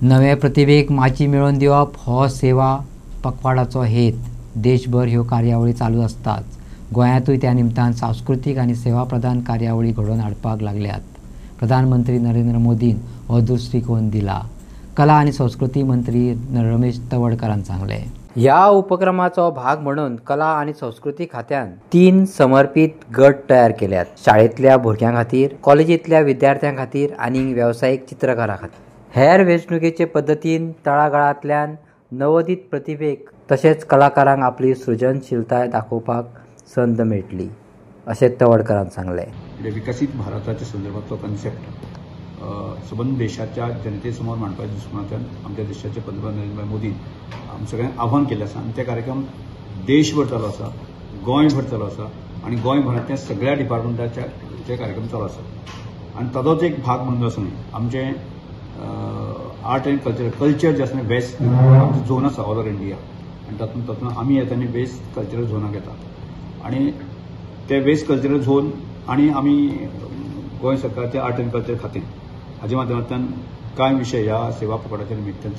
नव्या प्रतिभेक माची मेळोवन दिवप हो सेवा पखवाडाचो हेत. देशभर ह्यो कार्यावळी चालू असतात. गोंयांतूय त्या निमतान सांस्कृतिक आनी सेवा प्रधान कार्यावळी घडोवन हाडपाक लागल्यात. प्रधानमंत्री नरेंद्र मोदीन हो दृश्टिकोन दिला. कला आनी संस्कृती मंत्री रमेश तवडकरान सांगले. ह्या उपक्रमाचो भाग म्हणून कला आनी संस्कृती खात्यान 3 समर्पित गट तयार केल्यात. शाळेंतल्या भुरग्यां खातीर, कॉलेजींतल्या विद्यार्थ्यां खातीर आनी व्यावसायिक चित्रकारां खातीर. हेर वेंचणुकेचे पद्दतीन तळागाळांतल्यान नवोदित प्रतिभेक तशेंच कलाकारांक आपली सृजनशीलताय दाखोवपाक संद मेळटली, अशें तवडकरान सांगले. विकसित भारताच्या संदर्भातलो कन्सेप्ट संबंध देशाच्या जनतेसमोर मांडपाच्या दृष्टिकोनांतल्यान आमच्या देशाचे पंतप्रधान नरेंद्र मोदी आमच्या सगळ्यांक आव्हान केल्लें आसा. आनी ते कार्यक्रम देशभर चालू आसा, गोंयभर चालू आसा आनी गोंयभरांतल्या सगळ्या डिपार्टमेंटाचे कार्यक्रम चालू आसा. आनी ताचोच एक भाग म्हणून आसा न्ही आमचे आर्ट एंड कल्चर जे आसा बेस्ट आमचो झोन आसा ऑल ओव्हर इंडिया. आनी तातूंत आमी येता आनी बेस्ट कल्चरल झोनाक येता. आनी ते बेस्ट कल्चरल झोन आनी आमी गोंय सरकारचे आर्ट एंड कल्चर खातें हाच्या माध्यमांतल्यान कांय विशय ह्या सेवा पखवाड्याच्या निमित्तान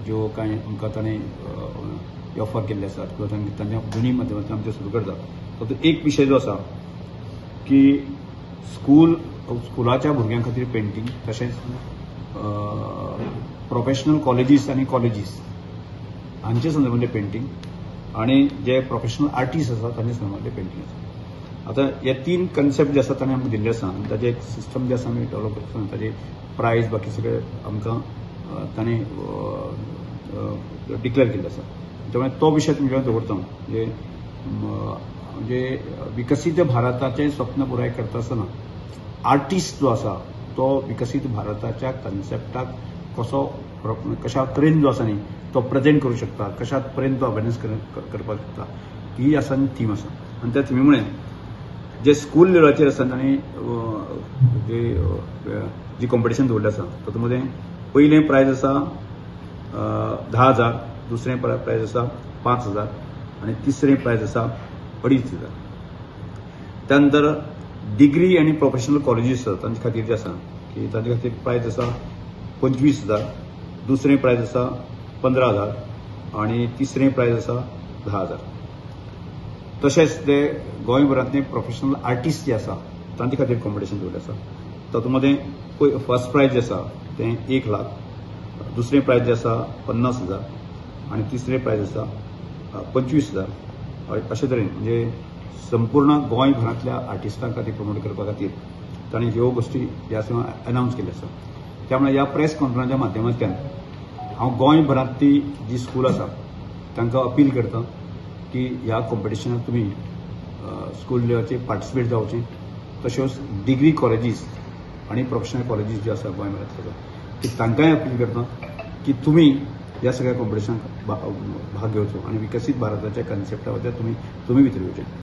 ज्यो कांय आमकां ताणें ऑफर केल्ले आसात किंवा तांच्या दोनूय माध्यमांतल्यान आमचे सुरू करतात. तातूंत एक विशय जो आसा की स्कुलाच्या भुरग्यां खातीर पेंटींग, तशेंच प्रोफेशनल कॉलेजीस आनी कॉलेजीस हांचे संदर्भातले पेंटींग आनी जे प्रोफेशनल आर्टिस्ट आसात तांचे संदर्भातले पेंटींग आसा. आतां हे 3 कन्सेप्ट जे आसा ताणें आमकां दिल्ले आसा आनी ताजें एक सिस्टम जे आसा आमी डेवलप करता. ताजें प्रायज बाकी सगळें आमकां ताणें डिक्लेअर केल्लें आसा. त्यामुळे तो विशय तुमचे दवरता. म्हणजे विकसीत भारताचें स्वप्न पुराय करता आसतना आर्टिस्ट जो आसा तो विकसीत भारताच्या कन्सेप्टाक कशा तरेन जो आसा न्ही तो प्रेजेंट करूं शकता, कशा तरेन तो अवेरनेस करपाक शकता, ही आसा न्ही थीम आसा. आनी त्या थिमी मुळे जे स्कूल लेवलाचेर आसा तांणी जी कॉम्पिटिशन दवरलें आसा तातूंत मध्ये पयलें प्रायज आसा 10,000, दुसरें प्रायज आसा 5,000 आनी तिसरें प्रायज आसा 2,500. त्या नंतर डिग्री आनी प्रोफेशनल कॉलेजीस आसा तांचे खातीर जे आसा की तांचे खातीर प्रायज आसा 25,000, दुसरें प्रायज आसा 15,000 आनी तिसरें प्रायज आसा 10,000. तशेंच ते गोंयभरांतले प्रोफेशनल आर्टिस्ट जे आसा तांचे खातीर कॉम्पिटिशन दवरलें आसा. तातूंत मध्ये फर्स्ट प्रायज जे आसा तें 1 लाख, दुसरें प्रायज जे आसा 50,000 आनी तिसरें प्रायज आसा 25,000. अशे तरेन म्हणजे संपूर्ण गोंयभरांतल्या आर्टिस्टां खातीर प्रमोट करपा खातीर ताणें ह्यो गोश्टी ह्या अनावन्स केल्ल्यो आसा. त्यामुळे ह्या प्रेस कॉन्फरन्साच्या माध्यमांतल्यान हांव गोंयभरांतली जी स्कूल आसा तांकां अपील करता की ह्या कॉम्पिटिशनाक तुमी स्कूल लेवलाचेर पार्टिसिपेट जावचें. तशेंच डिग्री कॉलेजीस आनी प्रोफेशनल कॉलेजीस ज्यो आसा गोंयभरांतल्यो तांकांय अपील करता की तुमी ह्या सगळ्या कॉम्पिटिशनाक भाग घेवचो आनी विकसीत भारताच्या कन्सेप्टा बद्दल तुमी भितर येवचें.